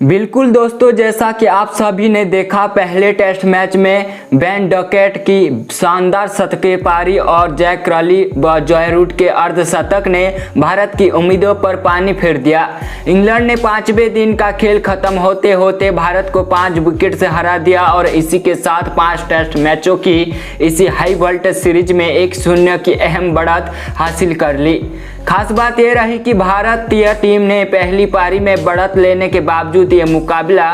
बिल्कुल दोस्तों, जैसा कि आप सभी ने देखा पहले टेस्ट मैच में बेन डकेट की शानदार शतकीय पारी और जैक क्रॉली व जॉय रूट के अर्धशतक ने भारत की उम्मीदों पर पानी फेर दिया। इंग्लैंड ने 5वें दिन का खेल खत्म होते होते भारत को 5 विकेट से हरा दिया और इसी के साथ 5 टेस्ट मैचों की इसी हाई वोल्टेज सीरीज में 1-0 की अहम बढ़त हासिल कर ली। खास बात यह रही कि भारतीय टीम ने पहली पारी में बढ़त लेने के बावजूद ये मुकाबला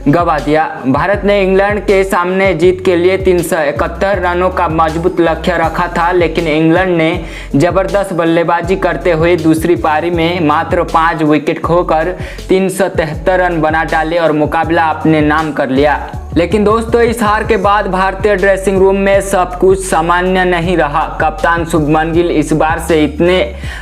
गंवा दिया। भारत ने इंग्लैंड के सामने जीत के लिए 371 रनों का मजबूत लक्ष्य रखा था, लेकिन इंग्लैंड ने जबरदस्त बल्लेबाजी करते हुए दूसरी पारी में मात्र 5 विकेट खोकर 373 रन बना डाले और मुकाबला अपने नाम कर लिया। लेकिन दोस्तों, इस हार के बाद भारतीय ड्रेसिंग रूम में सब कुछ सामान्य नहीं रहा। कप्तान शुभमन गिल इस बार से इतने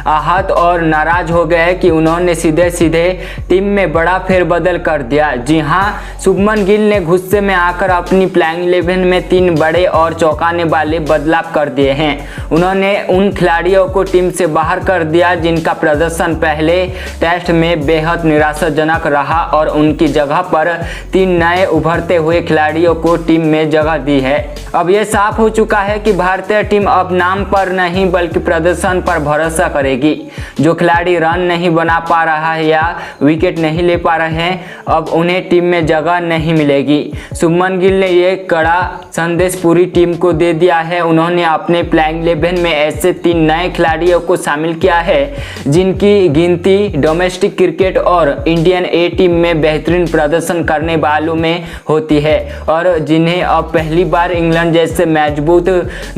आहत और नाराज हो गए कि उन्होंने सीधे सीधे टीम में बड़ा फेरबदल कर दिया। जी हां, शुभमन गिल ने गुस्से में आकर अपनी प्लेइंग 11 में 3 बड़े और चौंकाने वाले बदलाव कर दिए हैं। उन्होंने उन खिलाड़ियों को टीम से बाहर कर दिया जिनका प्रदर्शन पहले टेस्ट में बेहद निराशाजनक रहा और उनकी जगह पर 3 नए उभरते हुए खिलाड़ियों को टीम में जगह दी है। अब यह साफ हो चुका है कि भारतीय टीम अब नाम पर नहीं बल्कि प्रदर्शन पर भरोसा करेगी। जो खिलाड़ी रन नहीं बना पा रहा है या विकेट नहीं ले पा रहे हैं, अब उन्हें टीम में जगह नहीं मिलेगी। शुभमन गिल ने यह कड़ा संदेश पूरी टीम को दे दिया है। उन्होंने अपने प्लेइंग 11 में ऐसे 3 नए खिलाड़ियों को शामिल किया है जिनकी गिनती डोमेस्टिक क्रिकेट और इंडियन ए टीम में बेहतरीन प्रदर्शन करने वालों में होती है और जिन्हें अब पहली बार इंग्लैंड जैसे मजबूत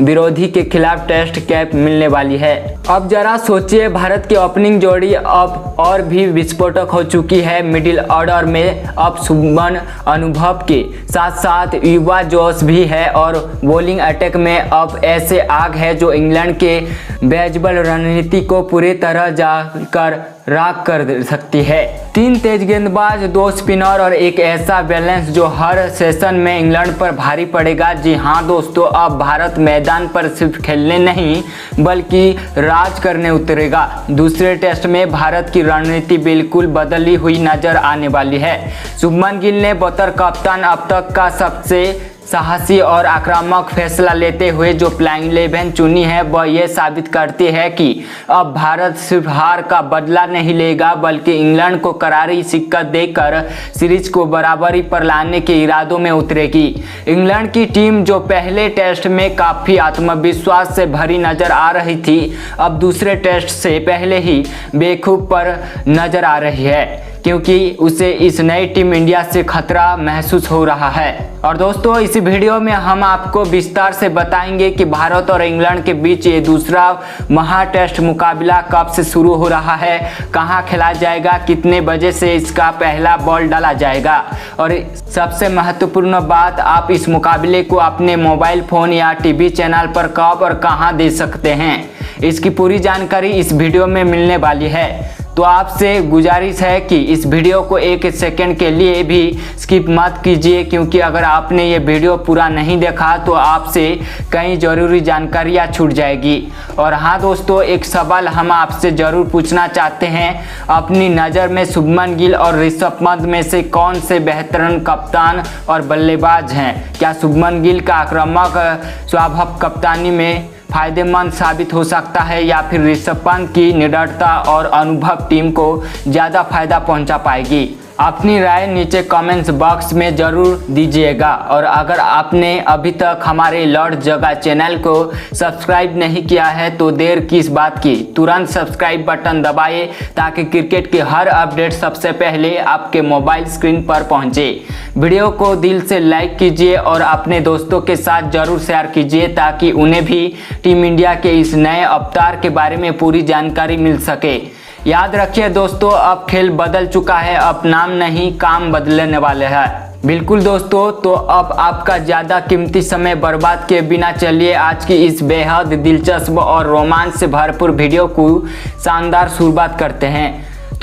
विरोधी के खिलाफ टेस्ट कैप मिलने वाली है। अब जरा सोचिए, भारत की ओपनिंग जोड़ी अब और भी विस्फोटक हो चुकी है। मिडिल ऑर्डर में अब शुभमन अनुभव के साथ साथ युवा जोश भी है और बॉलिंग अटैक में अब ऐसे आग है जो इंग्लैंड के बेसबॉल रणनीति को पूरी तरह जाकर राख कर सकती है। 3 तेज गेंदबाज, 2 स्पिनर और एक ऐसा बैलेंस जो हर सेशन में इंग्लैंड पर भारी पड़ेगा। जी हाँ दोस्तों, अब भारत मैदान पर सिर्फ खेलने नहीं बल्कि राज करने उतरेगा। दूसरे टेस्ट में भारत की रणनीति बिल्कुल बदली हुई नजर आने वाली है। शुभमन गिल ने बतौर कप्तान अब तक का सबसे साहसी और आक्रामक फैसला लेते हुए जो प्लेइंग 11 चुनी है वह यह साबित करती है कि अब भारत सिर्फ हार का बदला नहीं लेगा बल्कि इंग्लैंड को करारी शिकस्त देकर सीरीज को बराबरी पर लाने के इरादों में उतरेगी। इंग्लैंड की टीम जो पहले टेस्ट में काफ़ी आत्मविश्वास से भरी नजर आ रही थी, अब दूसरे टेस्ट से पहले ही बेखूब पर नजर आ रही है क्योंकि उसे इस नई टीम इंडिया से खतरा महसूस हो रहा है। और दोस्तों, इस वीडियो में हम आपको विस्तार से बताएंगे कि भारत और इंग्लैंड के बीच ये दूसरा महा टेस्ट मुकाबला कब से शुरू हो रहा है, कहां खेला जाएगा, कितने बजे से इसका पहला बॉल डाला जाएगा और सबसे महत्वपूर्ण बात, आप इस मुकाबले को अपने मोबाइल फोन या टीवी चैनल पर कब और कहां देख सकते हैं। इसकी पूरी जानकारी इस वीडियो में मिलने वाली है। तो आपसे गुजारिश है कि इस वीडियो को 1 सेकंड के लिए भी स्किप मत कीजिए, क्योंकि अगर आपने ये वीडियो पूरा नहीं देखा तो आपसे कई ज़रूरी जानकारियाँ छूट जाएगी। और हाँ दोस्तों, एक सवाल हम आपसे ज़रूर पूछना चाहते हैं, अपनी नज़र में शुभमन गिल और ऋषभ पंत में से कौन से बेहतरीन कप्तान और बल्लेबाज हैं? क्या शुभमन गिल का आक्रामक स्वभाव कप्तानी में फायदेमंद साबित हो सकता है या फिर ऋषभ पंत की निडरता और अनुभव टीम को ज़्यादा फायदा पहुंचा पाएगी? अपनी राय नीचे कमेंट्स बॉक्स में ज़रूर दीजिएगा। और अगर आपने अभी तक हमारे लॉर्ड जगह चैनल को सब्सक्राइब नहीं किया है तो देर किस बात की, तुरंत सब्सक्राइब बटन दबाइए ताकि क्रिकेट के हर अपडेट सबसे पहले आपके मोबाइल स्क्रीन पर पहुंचे। वीडियो को दिल से लाइक कीजिए और अपने दोस्तों के साथ ज़रूर शेयर कीजिए ताकि उन्हें भी टीम इंडिया के इस नए अवतार के बारे में पूरी जानकारी मिल सके। याद रखिए दोस्तों, अब खेल बदल चुका है, अब नाम नहीं काम बदलने वाले हैं। बिल्कुल दोस्तों, तो अब आपका ज़्यादा कीमती समय बर्बाद किए बिना चलिए आज की इस बेहद दिलचस्प और रोमांच से भरपूर वीडियो को शानदार शुरुआत करते हैं।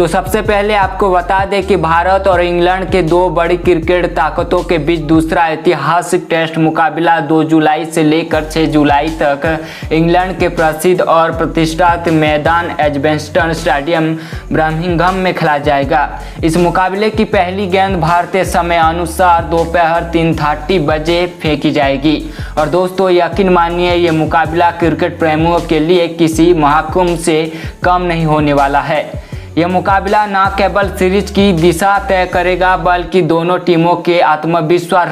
तो सबसे पहले आपको बता दें कि भारत और इंग्लैंड के दो बड़ी क्रिकेट ताकतों के बीच दूसरा ऐतिहासिक टेस्ट मुकाबला 2 जुलाई से लेकर 6 जुलाई तक इंग्लैंड के प्रसिद्ध और प्रतिष्ठित मैदान एजबेस्टन स्टेडियम बर्मिंघम में खेला जाएगा। इस मुकाबले की पहली गेंद भारतीय समय अनुसार दोपहर 3:30 बजे फेंकी जाएगी। और दोस्तों यकीन मानिए ये मुकाबला क्रिकेट प्रेमियों के लिए किसी महाकुंभ से कम नहीं होने वाला है। यह मुकाबला न केवल सीरीज की दिशा तय करेगा बल्कि दोनों टीमों के आत्मविश्वास,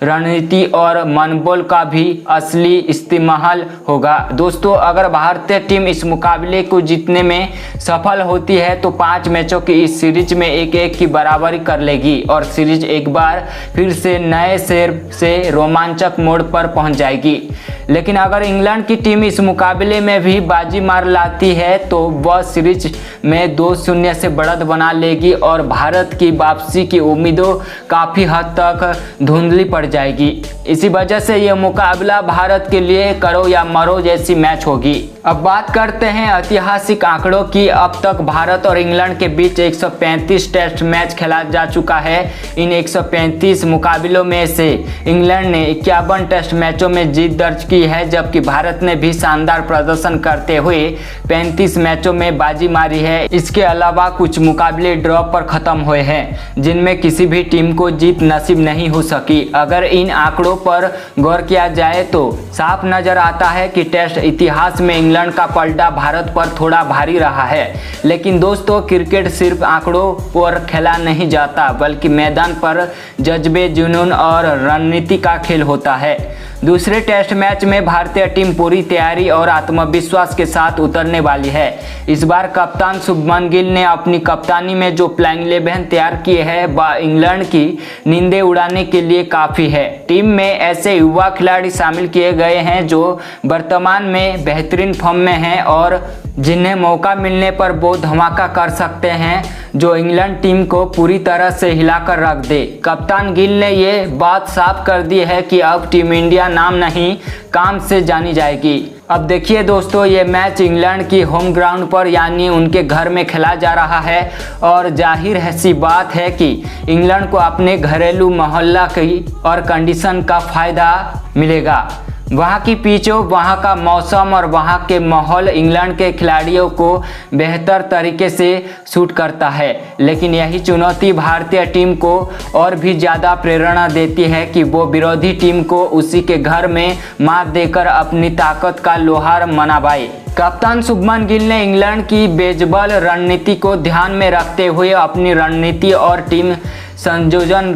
रणनीति और मनोबल का भी असली इस्तेमाल होगा। दोस्तों अगर भारतीय टीम इस मुकाबले को जीतने में सफल होती है तो 5 मैचों की इस सीरीज में 1-1 की बराबरी कर लेगी और सीरीज एक बार फिर से नए सिर से रोमांचक मोड़ पर पहुंच जाएगी। लेकिन अगर इंग्लैंड की टीम इस मुकाबले में भी बाजी मार लाती है तो वह सीरीज में 2-0 से बढ़त बना लेगी और भारत की वापसी की उम्मीदें काफ़ी हद तक धुंधली पड़ जाएगी। इसी वजह से यह मुकाबला भारत के लिए करो या मरो जैसी मैच होगी। अब बात करते हैं ऐतिहासिक आंकड़ों की। अब तक भारत और इंग्लैंड के बीच 135 टेस्ट मैच खेला जा चुका है। इन 135 मुकाबलों में से इंग्लैंड ने 51 टेस्ट मैचों में जीत दर्ज की है, जबकि भारत ने भी शानदार प्रदर्शन करते हुए 35 मैचों में बाजी मारी है। इसके अलावा कुछ मुकाबले ड्रॉ पर खत्म हुए हैं जिनमें किसी भी टीम को जीत नसीब नहीं हो सकी। अगर इन आंकड़ों पर गौर किया जाए तो साफ नजर आता है कि टेस्ट इतिहास में इंग्लैंड का पलड़ा भारत पर थोड़ा भारी रहा है। लेकिन दोस्तों क्रिकेट सिर्फ आंकड़ों पर खेला नहीं जाता बल्कि मैदान पर जज्बे, जुनून और रणनीति का खेल होता है। दूसरे टेस्ट मैच में भारतीय टीम पूरी तैयारी और आत्मविश्वास के साथ उतरने वाली है। इस बार कप्तान शुभमन गिल ने अपनी कप्तानी में जो प्लेइंग 11 तैयार किए है वह इंग्लैंड की नींदें उड़ाने के लिए काफ़ी है। टीम में ऐसे युवा खिलाड़ी शामिल किए गए हैं जो वर्तमान में बेहतरीन फॉर्म में हैं और जिन्हें मौका मिलने पर वो धमाका कर सकते हैं जो इंग्लैंड टीम को पूरी तरह से हिलाकर रख दे। कप्तान गिल ने ये बात साफ कर दी है कि अब टीम इंडिया नाम नहीं काम से जानी जाएगी। अब देखिए दोस्तों ये मैच इंग्लैंड की होम ग्राउंड पर यानी उनके घर में खेला जा रहा है और जाहिर है सी बात है कि इंग्लैंड को अपने घरेलू मोहल्ला की और कंडीशन का फायदा मिलेगा। वहाँ की पिचों, वहाँ का मौसम और वहाँ के माहौल इंग्लैंड के खिलाड़ियों को बेहतर तरीके से सूट करता है। लेकिन यही चुनौती भारतीय टीम को और भी ज़्यादा प्रेरणा देती है कि वो विरोधी टीम को उसी के घर में मात देकर अपनी ताकत का लोहार मनवाए। कप्तान शुभमन गिल ने इंग्लैंड की बेजबल रणनीति को ध्यान में रखते हुए अपनी रणनीति और टीम संयोजन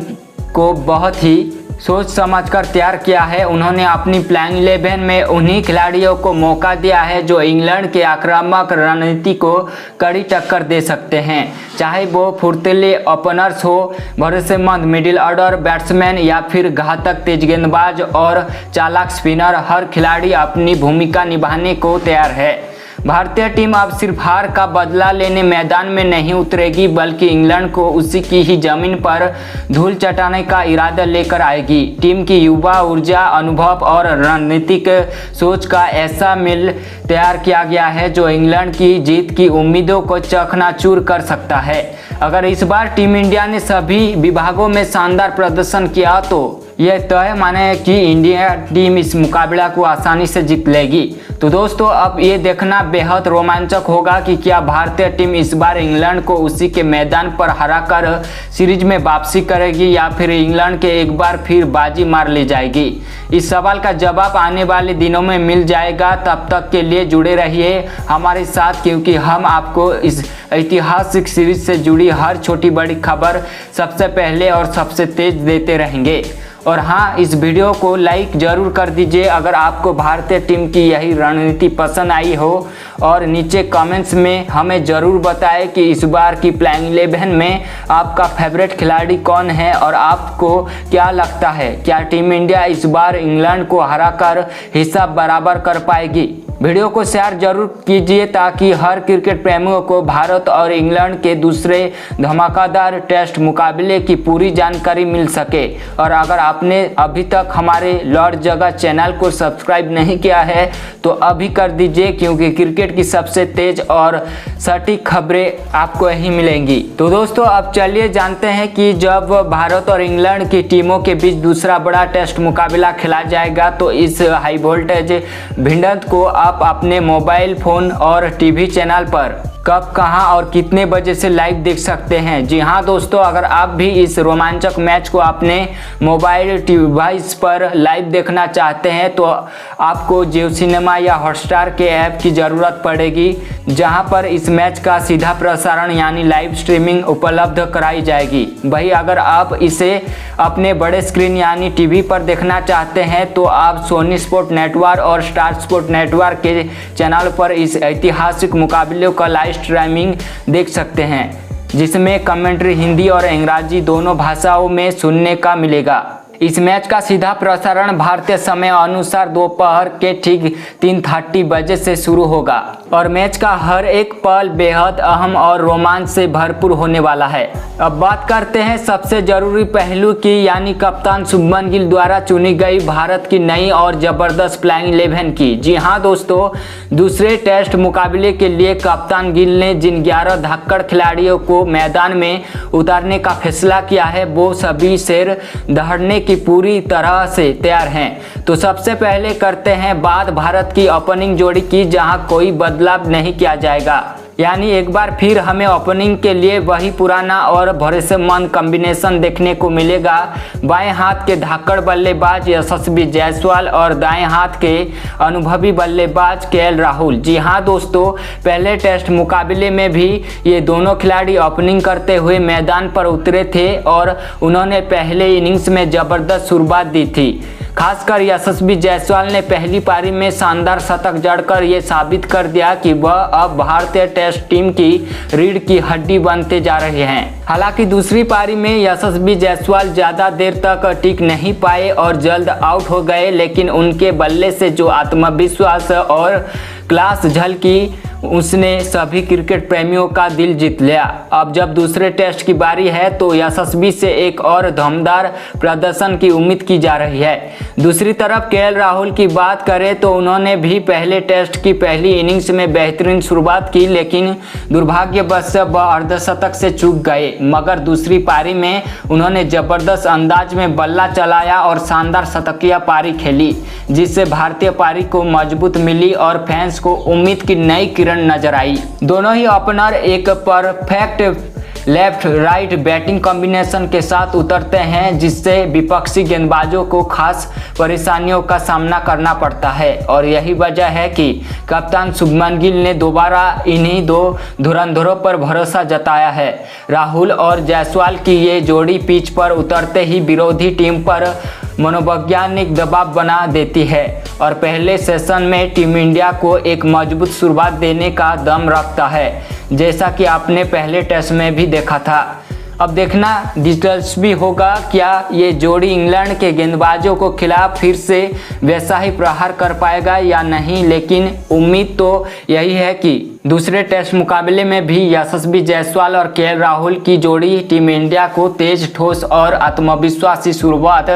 को बहुत ही सोच समझकर तैयार किया है। उन्होंने अपनी प्लेइंग 11 में उन्हीं खिलाड़ियों को मौका दिया है जो इंग्लैंड के आक्रामक रणनीति को कड़ी टक्कर दे सकते हैं, चाहे वो फुर्तीले ओपनर्स हो, भरोसेमंद मिडिल ऑर्डर बैट्समैन या फिर घातक तेज गेंदबाज और चालाक स्पिनर। हर खिलाड़ी अपनी भूमिका निभाने को तैयार है। भारतीय टीम अब सिर्फ हार का बदला लेने मैदान में नहीं उतरेगी बल्कि इंग्लैंड को उसी की ही जमीन पर धूल चटाने का इरादा लेकर आएगी। टीम की युवा ऊर्जा, अनुभव और रणनीतिक सोच का ऐसा मिल तैयार किया गया है जो इंग्लैंड की जीत की उम्मीदों को चकनाचूर कर सकता है। अगर इस बार टीम इंडिया ने सभी विभागों में शानदार प्रदर्शन किया तो यह तय माने कि इंडिया टीम इस मुकाबला को आसानी से जीत लेगी। तो दोस्तों अब ये देखना बेहद रोमांचक होगा कि क्या भारतीय टीम इस बार इंग्लैंड को उसी के मैदान पर हराकर सीरीज में वापसी करेगी या फिर इंग्लैंड के एक बार फिर बाजी मार ली जाएगी। इस सवाल का जवाब आने वाले दिनों में मिल जाएगा। तब तक के लिए जुड़े रहिए हमारे साथ क्योंकि हम आपको इस ऐतिहासिक सीरीज से जुड़ी हर छोटी बड़ी खबर सबसे पहले और सबसे तेज देते रहेंगे। और हाँ, इस वीडियो को लाइक ज़रूर कर दीजिए अगर आपको भारतीय टीम की यही रणनीति पसंद आई हो और नीचे कमेंट्स में हमें ज़रूर बताएं कि इस बार की प्लेइंग 11 में आपका फेवरेट खिलाड़ी कौन है और आपको क्या लगता है क्या टीम इंडिया इस बार इंग्लैंड को हराकर हिसाब बराबर कर पाएगी। वीडियो को शेयर जरूर कीजिए ताकि हर क्रिकेट प्रेमियों को भारत और इंग्लैंड के दूसरे धमाकेदार टेस्ट मुकाबले की पूरी जानकारी मिल सके। और अगर आपने अभी तक हमारे लॉर्ड जगह चैनल को सब्सक्राइब नहीं किया है तो अभी कर दीजिए, क्योंकि क्रिकेट की सबसे तेज और सटीक खबरें आपको यही मिलेंगी। तो दोस्तों अब चलिए जानते हैं कि जब भारत और इंग्लैंड की टीमों के बीच दूसरा बड़ा टेस्ट मुकाबला खेला जाएगा तो इस हाई वोल्टेज भिड़ंत को आप अपने मोबाइल फोन और टीवी चैनल पर कब, कहां और कितने बजे से लाइव देख सकते हैं। जी हां दोस्तों, अगर आप भी इस रोमांचक मैच को अपने मोबाइल डिवाइस पर लाइव देखना चाहते हैं तो आपको जियो सिनेमा या हॉटस्टार के ऐप की ज़रूरत पड़ेगी, जहां पर इस मैच का सीधा प्रसारण यानी लाइव स्ट्रीमिंग उपलब्ध कराई जाएगी। वहीं अगर आप इसे अपने बड़े स्क्रीन यानी टीवी पर देखना चाहते हैं तो आप सोनी स्पोर्ट नेटवर्क और स्टार स्पोर्ट नेटवर्क के चैनल पर इस ऐतिहासिक मुकाबले का लाइव स्ट्रीमिंग देख सकते हैं, जिसमें कमेंट्री हिंदी और अंग्रेजी दोनों भाषाओं में सुनने का मिलेगा। इस मैच का सीधा प्रसारण भारतीय समय अनुसार दोपहर के ठीक 3:30 बजे से शुरू होगा और मैच का हर एक पल बेहद अहम और रोमांच से भरपूर होने वाला है। अब बात करते हैं सबसे जरूरी पहलू की, यानी कप्तान शुभमन गिल द्वारा चुनी गई भारत की नई और जबरदस्त प्लेइंग 11 की। जी हां दोस्तों, दूसरे टेस्ट मुकाबले के लिए कप्तान गिल ने जिन 11 धक्कड़ खिलाड़ियों को मैदान में उतारने का फैसला किया है वो सभी शेर दहाड़ने की पूरी तरह से तैयार हैं। तो सबसे पहले करते हैं बात भारत की ओपनिंग जोड़ी की, जहां कोई बदलाव नहीं किया जाएगा। यानी एक बार फिर हमें ओपनिंग के लिए वही पुराना और भरोसेमंद कॉम्बिनेशन देखने को मिलेगा। बाएं हाथ के धाकड़ बल्लेबाज यशस्वी जायसवाल और दाएं हाथ के अनुभवी बल्लेबाज केएल राहुल। जी हां दोस्तों, पहले टेस्ट मुकाबले में भी ये दोनों खिलाड़ी ओपनिंग करते हुए मैदान पर उतरे थे और उन्होंने पहले इनिंग्स में जबरदस्त शुरुआत दी थी। खासकर यशस्वी जायसवाल ने पहली पारी में शानदार शतक जड़कर ये साबित कर दिया कि वह अब भारतीय टेस्ट टीम की रीढ़ की हड्डी बनते जा रहे हैं। हालांकि दूसरी पारी में यशस्वी जायसवाल ज्यादा देर तक टिक नहीं पाए और जल्द आउट हो गए, लेकिन उनके बल्ले से जो आत्मविश्वास और क्लास झलकी उसने सभी क्रिकेट प्रेमियों का दिल जीत लिया। अब जब दूसरे टेस्ट की बारी है तो यशस्वी से एक और दमदार प्रदर्शन की उम्मीद की जा रही है। दूसरी तरफ केएल राहुल की बात करें तो उन्होंने भी पहले टेस्ट की पहली इनिंग्स में बेहतरीन शुरुआत की, लेकिन दुर्भाग्यवश वह अर्धशतक से चूक गए। मगर दूसरी पारी में उन्होंने जबरदस्त अंदाज में बल्ला चलाया और शानदार शतकीय पारी खेली, जिससे भारतीय पारी को मजबूत मिली और फैंस को उम्मीद की नई किरण नजर आई। दोनों ही ओपनर एक perfect left right batting combination के साथ उतरते हैं, जिससे विपक्षी गेंदबाजों को खास परेशानियों का सामना करना पड़ता है। और यही वजह है कि कप्तान शुभमन गिल ने दोबारा इन्हीं दो धुरंधरों पर भरोसा जताया है। राहुल और जायसवाल की ये जोड़ी पिच पर उतरते ही विरोधी टीम पर मनोवैज्ञानिक दबाव बना देती है और पहले सेशन में टीम इंडिया को एक मजबूत शुरुआत देने का दम रखता है, जैसा कि आपने पहले टेस्ट में भी देखा था। अब देखना दिलचस्प होगा क्या ये जोड़ी इंग्लैंड के गेंदबाजों को खिलाफ फिर से वैसा ही प्रहार कर पाएगा या नहीं, लेकिन उम्मीद तो यही है कि दूसरे टेस्ट मुकाबले में भी यशस्वी जायसवाल और केएल राहुल की जोड़ी टीम इंडिया को तेज, ठोस और आत्मविश्वासी शुरुआत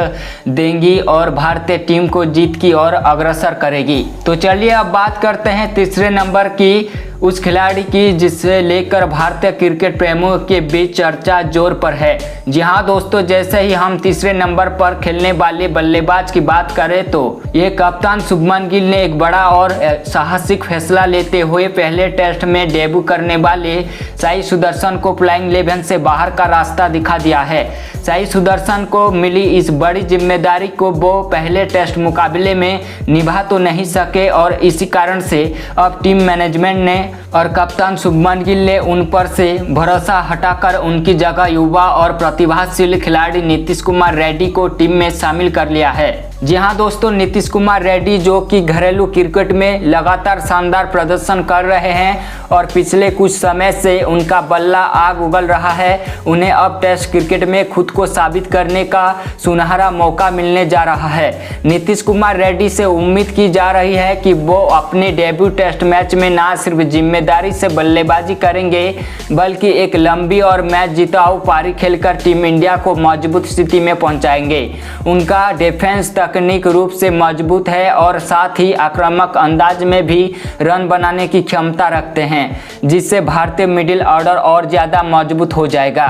देंगी और भारतीय टीम को जीत की ओर अग्रसर करेगी। तो चलिए अब बात करते हैं तीसरे नंबर की, उस खिलाड़ी की जिसे लेकर भारतीय क्रिकेट प्रेमियों के बीच चर्चा जोर पर है। जी हाँ दोस्तों, जैसे ही हम तीसरे नंबर पर खेलने वाले बल्लेबाज की बात करें तो ये कप्तान शुभमन गिल ने एक बड़ा और साहसिक फैसला लेते हुए पहले टेस्ट में डेब्यू करने वाले साई सुदर्शन को प्लेइंग 11 से बाहर का रास्ता दिखा दिया है। साई सुदर्शन को मिली इस बड़ी जिम्मेदारी को वो पहले टेस्ट मुकाबले में निभा तो नहीं सके और इसी कारण से अब टीम मैनेजमेंट ने और कप्तान शुभमन गिल ने उन पर से भरोसा हटाकर उनकी जगह युवा और प्रतिभाशाली खिलाड़ी नीतीश कुमार रेड्डी को टीम में शामिल कर लिया है। जी हाँ दोस्तों, नीतीश कुमार रेड्डी जो कि घरेलू क्रिकेट में लगातार शानदार प्रदर्शन कर रहे हैं और पिछले कुछ समय से उनका बल्ला आग उगल रहा है, उन्हें अब टेस्ट क्रिकेट में खुद को साबित करने का सुनहरा मौका मिलने जा रहा है। नीतीश कुमार रेड्डी से उम्मीद की जा रही है कि वो अपने डेब्यू टेस्ट मैच में न सिर्फ जिम्मेदारी से बल्लेबाजी करेंगे बल्कि एक लंबी और मैच जिताऊ पारी खेलकर टीम इंडिया को मजबूत स्थिति में पहुंचाएंगे। उनका डिफेंस तकनीक रूप से मजबूत है और साथ ही आक्रामक अंदाज में भी रन बनाने की क्षमता रखते हैं, जिससे भारतीय मिडिल ऑर्डर और ज़्यादा मजबूत हो जाएगा।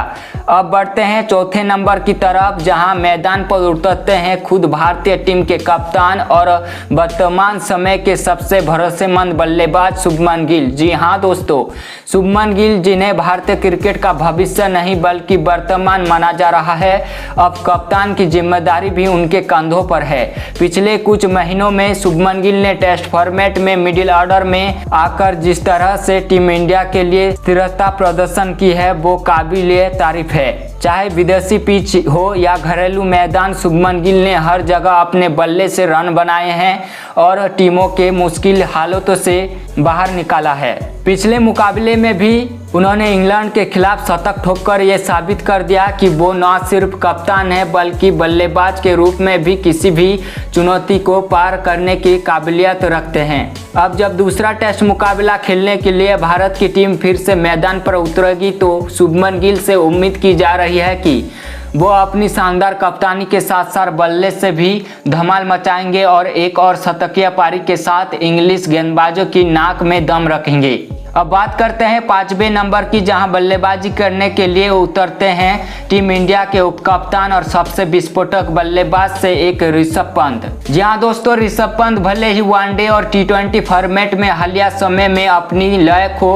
अब बढ़ते हैं चौथे नंबर की तरफ, जहां मैदान पर उतरते हैं खुद भारतीय टीम के कप्तान और वर्तमान समय के सबसे भरोसेमंद बल्लेबाज शुभमन गिल। जी हाँ दोस्तों, शुभमन गिल जिन्हें भारतीय क्रिकेट का भविष्य नहीं बल्कि वर्तमान माना जा रहा है, अब कप्तान की जिम्मेदारी भी उनके कंधों पर है। पिछले कुछ महीनों में शुभमन गिल ने टेस्ट फॉर्मेट में मिडिल ऑर्डर में आकर जिस तरह से टीम इंडिया के लिए स्थिरता प्रदर्शन की है वो काबिले तारीफ है। चाहे विदेशी पिच हो या घरेलू मैदान, शुभमन गिल ने हर जगह अपने बल्ले से रन बनाए हैं और टीमों के मुश्किल हालातों से बाहर निकाला है। पिछले मुकाबले में भी उन्होंने इंग्लैंड के खिलाफ शतक ठोककर ये साबित कर दिया कि वो न सिर्फ कप्तान है बल्कि बल्लेबाज के रूप में भी किसी भी चुनौती को पार करने की काबिलियत रखते हैं। अब जब दूसरा टेस्ट मुकाबला खेलने के लिए भारत की टीम फिर से मैदान पर उतरेगी तो शुभमन गिल से उम्मीद की जा रही है कि वो अपनी शानदार कप्तानी के साथ साथ बल्ले से भी धमाल मचाएंगे और एक और शतकीय पारी के साथ इंग्लिश गेंदबाजों की नाक में दम रखेंगे। अब बात करते हैं पांचवें नंबर की, जहां बल्लेबाजी करने के लिए उतरते हैं टीम इंडिया के उपकप्तान और सबसे विस्फोटक बल्लेबाज से एक ऋषभ पंत। जी हाँ दोस्तों, ऋषभ पंत भले ही वनडे और टी20 फॉर्मेट में हालिया समय में अपनी लय को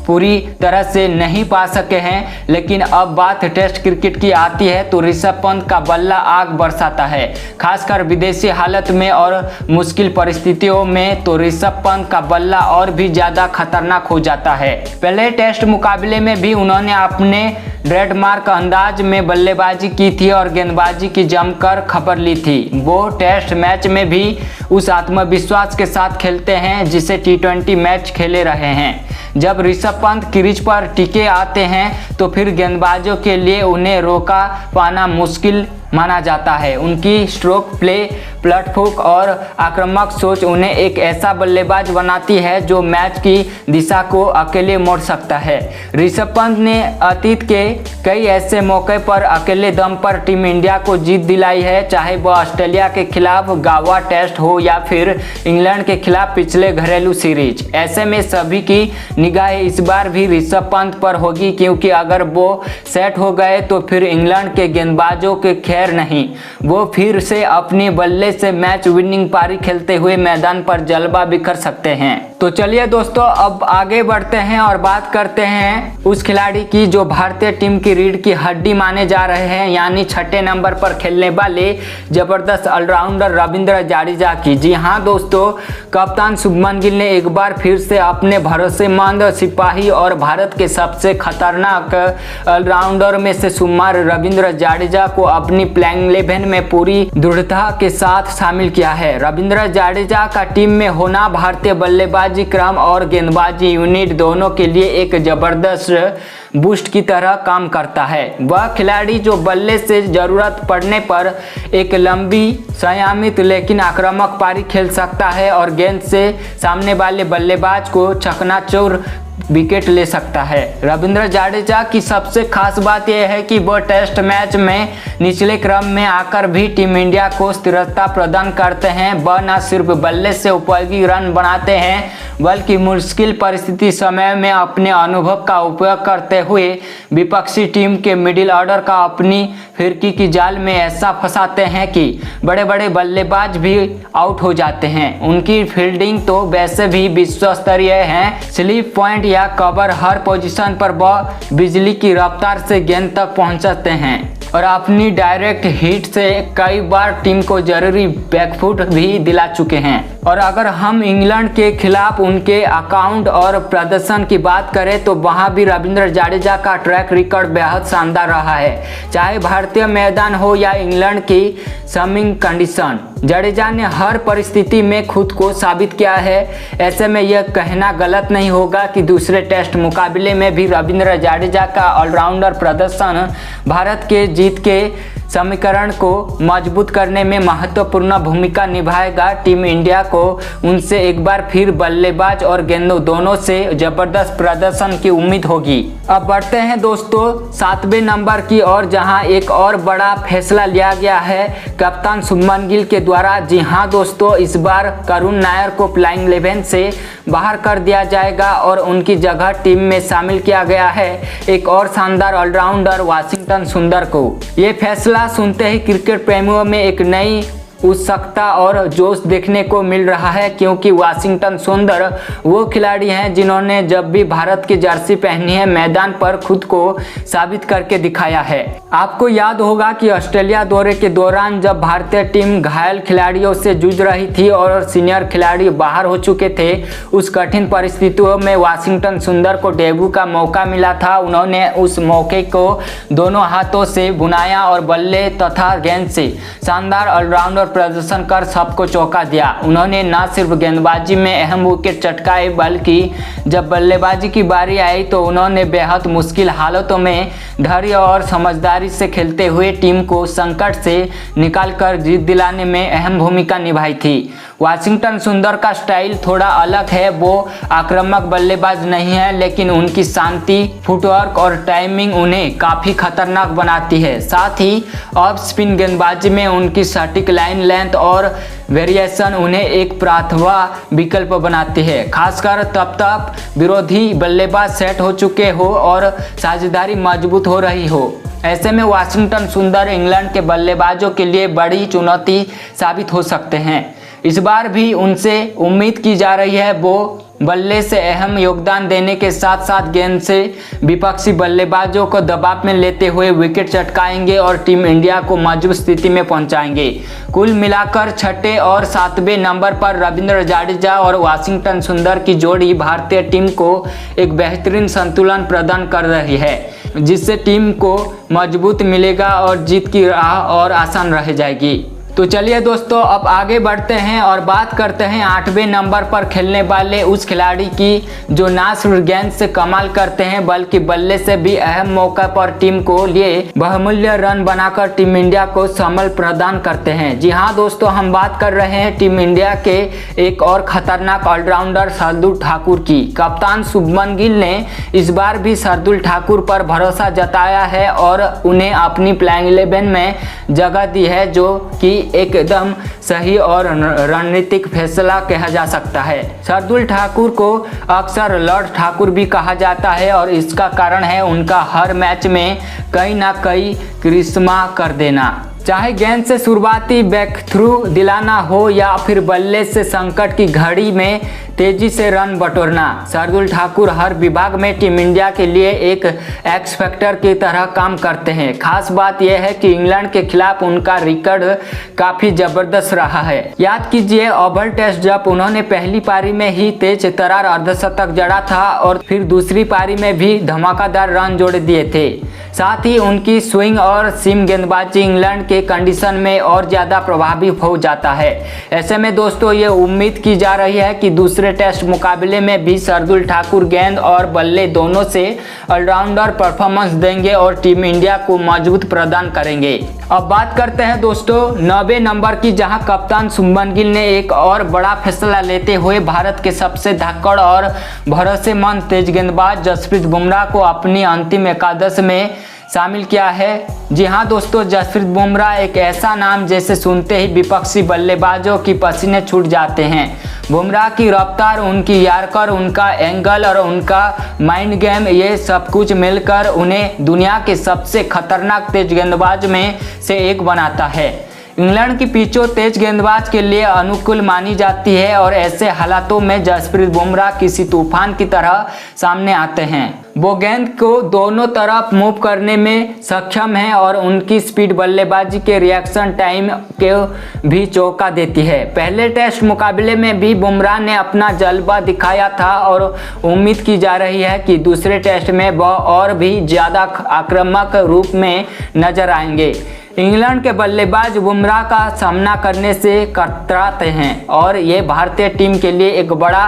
पूरी तरह से नहीं पा सके हैं, लेकिन अब बात टेस्ट क्रिकेट की आती है तो ऋषभ पंत का बल्ला आग बरसाता है। खासकर विदेशी हालत में और मुश्किल परिस्थितियों में तो ऋषभ पंत का बल्ला और भी ज्यादा खतरनाक हो जाता है। पहले टेस्ट मुकाबले में भी उन्होंने अपने ट्रेडमार्क अंदाज में बल्लेबाजी की थी और गेंदबाजी की जमकर खबर ली थी। वो टेस्ट मैच में भी उस आत्मविश्वास के साथ खेलते हैं जिसे टी20 मैच खेले रहे हैं। जब ऋषभ पंत क्रीज पर टिके आते हैं तो फिर गेंदबाजों के लिए उन्हें रोका पाना मुश्किल माना जाता है। उनकी स्ट्रोक प्ले, प्लेटफुक और आक्रामक सोच उन्हें एक ऐसा बल्लेबाज बनाती है जो मैच की दिशा को अकेले मोड़ सकता है। ऋषभ पंत ने अतीत के कई ऐसे मौके पर अकेले दम पर टीम इंडिया को जीत दिलाई है, चाहे वह ऑस्ट्रेलिया के खिलाफ गावा टेस्ट हो या फिर इंग्लैंड के खिलाफ पिछले घरेलू सीरीज। ऐसे में सभी की निगाहें इस बार भी ऋषभ पंत पर होगी, क्योंकि अगर वो सेट हो गए तो फिर इंग्लैंड के गेंदबाजों के खैर नहीं, वो फिर से अपने बल्ले से मैच विनिंग पारी खेलते हुए मैदान पर जलवा बिखर सकते हैं। तो चलिए दोस्तों, अब आगे बढ़ते हैं और बात करते हैं उस खिलाड़ी की जो भारतीय टीम की रीढ़ की हड्डी माने जा रहे हैं, यानी छठे नंबर पर खेलने वाले जबरदस्त ऑलराउंडर रविंद्र जडेजा की। जी हाँ दोस्तों, कप्तान शुभमन गिल ने एक बार फिर से अपने भरोसेमंद सिपाही और भारत के सबसे खतरनाक ऑलराउंडर में से शुमार रविंद्र जडेजा को अपनी प्लेइंग 11 में पूरी दृढ़ता के साथ शामिल किया है। रविंद्र जडेजा का टीम में होना भारतीय बल्लेबाजी क्रम और गेंदबाजी यूनिट दोनों के लिए एक जबरदस्त बूस्ट की तरह काम करता है। वह खिलाड़ी जो बल्ले से जरूरत पड़ने पर एक लंबी, संयमित लेकिन आक्रामक पारी खेल सकता है और गेंद से सामने वाले बल्लेबाज को चकनाचूर विकेट ले सकता है। रविंद्र जडेजा की सबसे खास बात यह है कि वो टेस्ट मैच में निचले क्रम में आकर भी टीम इंडिया को स्थिरता प्रदान करते हैं। वह न सिर्फ बल्ले से उपयोगी रन बनाते हैं बल्कि मुश्किल परिस्थिति समय में अपने अनुभव का उपयोग करते हुए विपक्षी टीम के मिडिल ऑर्डर का अपनी फिरकी की जाल में ऐसा फंसाते हैं कि बड़े बड़े बल्लेबाज भी आउट हो जाते हैं। उनकी फील्डिंग तो वैसे भी विश्व स्तरीय है। स्लिप पॉइंट या कवर हर पोजीशन पर वह बिजली की रफ्तार से गेंद तक पहुंचते हैं और अपनी डायरेक्ट हिट से कई बार टीम को जरूरी बैकफुट भी दिला चुके हैं। और अगर हम इंग्लैंड के खिलाफ उनके अकाउंट और प्रदर्शन की बात करें तो वहां भी रविंद्र जडेजा का ट्रैक रिकॉर्ड बेहद शानदार रहा है, चाहे भारतीय मैदान हो या इंग्लैंड की स्विमिंग कंडीशन। जडेजा ने हर परिस्थिति में खुद को साबित किया है। ऐसे में यह कहना गलत नहीं होगा कि दूसरे टेस्ट मुकाबले में भी रविंद्र जडेजा का ऑलराउंडर प्रदर्शन भारत के जीत के समीकरण को मजबूत करने में महत्वपूर्ण भूमिका निभाएगा। टीम इंडिया को उनसे एक बार फिर बल्लेबाज और गेंदों दोनों से जबरदस्त प्रदर्शन की उम्मीद होगी। अब बढ़ते हैं दोस्तों 7वें नंबर की ओर, जहां एक और बड़ा फैसला लिया गया है कप्तान शुभमन गिल के द्वारा। जी हां दोस्तों, इस बार करुण नायर को प्लेइंग 11 से बाहर कर दिया जाएगा और उनकी जगह टीम में शामिल किया गया है एक और शानदार ऑलराउंडर वाशिंगटन सुंदर को। ये फैसला सुनते ही क्रिकेट प्रेमियों में एक नई उत्सुकता और जोश देखने को मिल रहा है, क्योंकि वाशिंगटन सुंदर वो खिलाड़ी हैं जिन्होंने जब भी भारत की जर्सी पहनी है मैदान पर खुद को साबित करके दिखाया है। आपको याद होगा कि ऑस्ट्रेलिया दौरे के दौरान जब भारतीय टीम घायल खिलाड़ियों से जूझ रही थी और सीनियर खिलाड़ी बाहर हो चुके थे, उस कठिन परिस्थितियों में वाशिंगटन सुंदर को डेब्यू का मौका मिला था। उन्होंने उस मौके को दोनों हाथों से बुनाया और बल्ले तथा गेंद से शानदार ऑलराउंडर प्रदर्शन कर सबको चौंका दिया। उन्होंने न सिर्फ गेंदबाजी में अहम विकेट चटकाए, बल्कि जब बल्लेबाजी की बारी आई तो उन्होंने बेहद मुश्किल हालातों में धैर्य और समझदारी से खेलते हुए टीम को संकट से निकालकर जीत दिलाने में अहम भूमिका निभाई थी। वाशिंगटन सुंदर का स्टाइल थोड़ा अलग है। वो आक्रामक बल्लेबाज नहीं है, लेकिन उनकी शांति, फुटवर्क और टाइमिंग उन्हें काफ़ी खतरनाक बनाती है। साथ ही ऑफ स्पिन गेंदबाजी में उनकी सटीक लाइन लेंथ और वेरिएशन उन्हें एक प्राथमिक विकल्प बनाती है, खासकर तब विरोधी बल्लेबाज सेट हो चुके हो और साझेदारी मजबूत हो रही हो। ऐसे में वाशिंगटन सुंदर इंग्लैंड के बल्लेबाजों के लिए बड़ी चुनौती साबित हो सकते हैं। इस बार भी उनसे उम्मीद की जा रही है वो बल्ले से अहम योगदान देने के साथ साथ गेंद से विपक्षी बल्लेबाजों को दबाव में लेते हुए विकेट चटकाएंगे और टीम इंडिया को मजबूत स्थिति में पहुंचाएंगे। कुल मिलाकर 6ठे और 7वें नंबर पर रविंद्र जडेजा और वाशिंगटन सुंदर की जोड़ी भारतीय टीम को एक बेहतरीन संतुलन प्रदान कर रही है, जिससे टीम को मजबूत मिलेगा और जीत की राह और आसान रह जाएगी। तो चलिए दोस्तों, अब आगे बढ़ते हैं और बात करते हैं 8वें नंबर पर खेलने वाले उस खिलाड़ी की जो ना सिर्फ गेंद से कमाल करते हैं बल्कि बल्ले से भी अहम मौका पर टीम को लिए बहुमूल्य रन बनाकर टीम इंडिया को संबल प्रदान करते हैं। जी हाँ दोस्तों, हम बात कर रहे हैं टीम इंडिया के एक और खतरनाक ऑलराउंडर शार्दुल ठाकुर की। कप्तान शुभमन गिल ने इस बार भी शार्दुल ठाकुर पर भरोसा जताया है और उन्हें अपनी प्लेइंग 11 में जगह दी है, जो कि एकदम सही और रणनीतिक फैसला कहा जा सकता है। शार्दुल ठाकुर को अक्सर लॉर्ड ठाकुर भी कहा जाता है और इसका कारण है उनका हर मैच में कहीं ना कहीं करिश्मा कर देना। चाहे गेंद से शुरुआती बैक थ्रू दिलाना हो या फिर बल्ले से संकट की घड़ी में तेजी से रन बटोरना, शार्दुल ठाकुर हर विभाग में टीम इंडिया के लिए एक एक्स फैक्टर की तरह काम करते हैं। खास बात यह है कि इंग्लैंड के खिलाफ उनका रिकॉर्ड काफ़ी ज़बरदस्त रहा है। याद कीजिए ओवल टेस्ट जब उन्होंने पहली पारी में ही तेज तरार अर्धशतक जड़ा था और फिर दूसरी पारी में भी धमाकेदार रन जोड़ दिए थे। साथ ही उनकी स्विंग और सीम गेंदबाजी इंग्लैंड के कंडीशन में और ज़्यादा प्रभावी हो जाता है। ऐसे में दोस्तों ये उम्मीद की जा रही है कि दूसरे टेस्ट मुकाबले में भी शार्दुल ठाकुर गेंद और बल्ले दोनों से ऑलराउंडर परफॉर्मेंस देंगे और टीम इंडिया को मजबूत प्रदान करेंगे। अब बात करते हैं दोस्तों 9वें नंबर की, जहां कप्तान शुभमन गिल ने एक और बड़ा फैसला लेते हुए भारत के सबसे धाकड़ और भरोसेमंद तेज गेंदबाज जसप्रीत बुमराह को अपनी अंतिम एकादश में शामिल किया है। जी हाँ दोस्तों, जसप्रीत बुमराह एक ऐसा नाम जैसे सुनते ही विपक्षी बल्लेबाजों की पसीने छूट जाते हैं। बुमराह की रफ्तार, उनकी यार्कर, उनका एंगल और उनका माइंड गेम, ये सब कुछ मिलकर उन्हें दुनिया के सबसे खतरनाक तेज गेंदबाज में से एक बनाता है। इंग्लैंड की पिचों तेज गेंदबाज के लिए अनुकूल मानी जाती है और ऐसे हालातों में जसप्रीत बुमराह किसी तूफान की तरह सामने आते हैं। वो गेंद को दोनों तरफ मूव करने में सक्षम हैं और उनकी स्पीड बल्लेबाजी के रिएक्शन टाइम को भी चौंका देती है। पहले टेस्ट मुकाबले में भी बुमराह ने अपना जलवा दिखाया था और उम्मीद की जा रही है कि दूसरे टेस्ट में वह और भी ज़्यादा आक्रामक रूप में नजर आएंगे। इंग्लैंड के बल्लेबाज बुमराह का सामना करने से कतराते हैं और ये भारतीय टीम के लिए एक बड़ा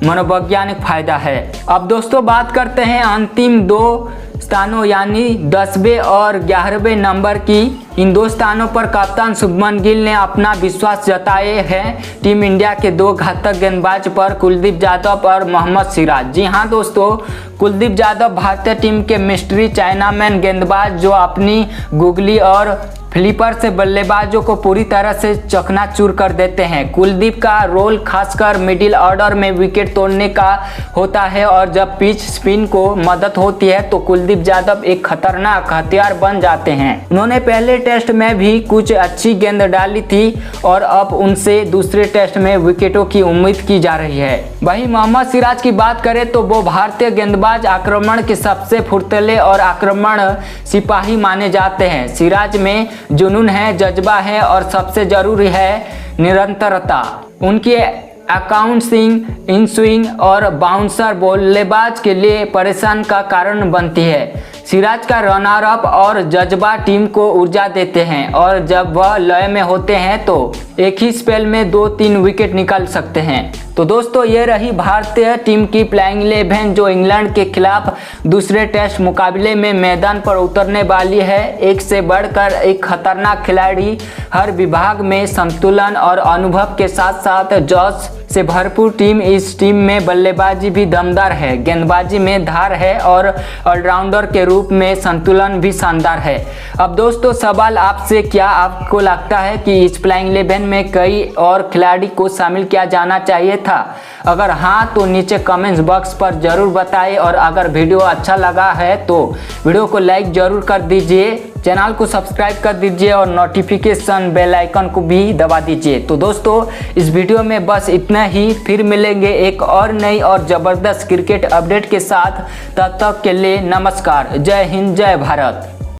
मनोवैज्ञानिक फायदा है। अब दोस्तों बात करते हैं अंतिम 2 स्थानों यानी 10वें और 11वें नंबर की। इन 2 स्थानों पर कप्तान शुभमन गिल ने अपना विश्वास जताए हैं टीम इंडिया के 2 घातक गेंदबाज पर, कुलदीप यादव और मोहम्मद सिराज। जी हां दोस्तों, कुलदीप यादव भारतीय टीम के मिस्ट्री चाइनामैन गेंदबाज जो अपनी गुगली और फ्लिपर से बल्लेबाजों को पूरी तरह से चकनाचूर कर देते हैं। कुलदीप का रोल खासकर मिडिल ऑर्डर में विकेट तोड़ने का होता है और जब पिच स्पिन को मदद होती है तो कुलदीप यादव एक खतरनाक हथियार बन जाते हैं। उन्होंने पहले टेस्ट में भी कुछ अच्छी गेंद डाली थी और अब उनसे दूसरे टेस्ट में विकेटों की उम्मीद की जा रही है। वहीं मोहम्मद सिराज की बात करें तो वो भारतीय गेंदबाज आक्रमण के सबसे फुर्तीले और आक्रमण सिपाही माने जाते हैं। सिराज में जुनून है, जज्बा है और सबसे जरूरी है निरंतरता। उनकी अकाउंटिंग, इन स्विंग और बाउंसर बल्लेबाज के लिए परेशान का कारण बनती है। सिराज का रनर अप और जज्बा टीम को ऊर्जा देते हैं और जब वह लय में होते हैं तो एक ही स्पेल में 2-3 विकेट निकाल सकते हैं। तो दोस्तों ये रही भारतीय टीम की प्लेइंग 11 जो इंग्लैंड के खिलाफ दूसरे टेस्ट मुकाबले में मैदान पर उतरने वाली है। एक से बढ़कर एक खतरनाक खिलाड़ी, हर विभाग में संतुलन और अनुभव के साथ साथ जोश से भरपूर टीम। इस टीम में बल्लेबाजी भी दमदार है, गेंदबाजी में धार है और ऑलराउंडर के रूप में संतुलन भी शानदार है। अब दोस्तों सवाल आपसे, क्या आपको लगता है कि इस प्लेइंग 11 में कई और खिलाड़ी को शामिल किया जाना चाहिए था? अगर हाँ तो नीचे कमेंट्स बॉक्स पर जरूर बताएं और अगर वीडियो अच्छा लगा है तो वीडियो को लाइक जरूर कर दीजिए, चैनल को सब्सक्राइब कर दीजिए और नोटिफिकेशन बेल आइकन को भी दबा दीजिए। तो दोस्तों इस वीडियो में बस इतना ही, फिर मिलेंगे एक और नई और ज़बरदस्त क्रिकेट अपडेट के साथ। तब तक के लिए नमस्कार, जय हिंद, जय भारत।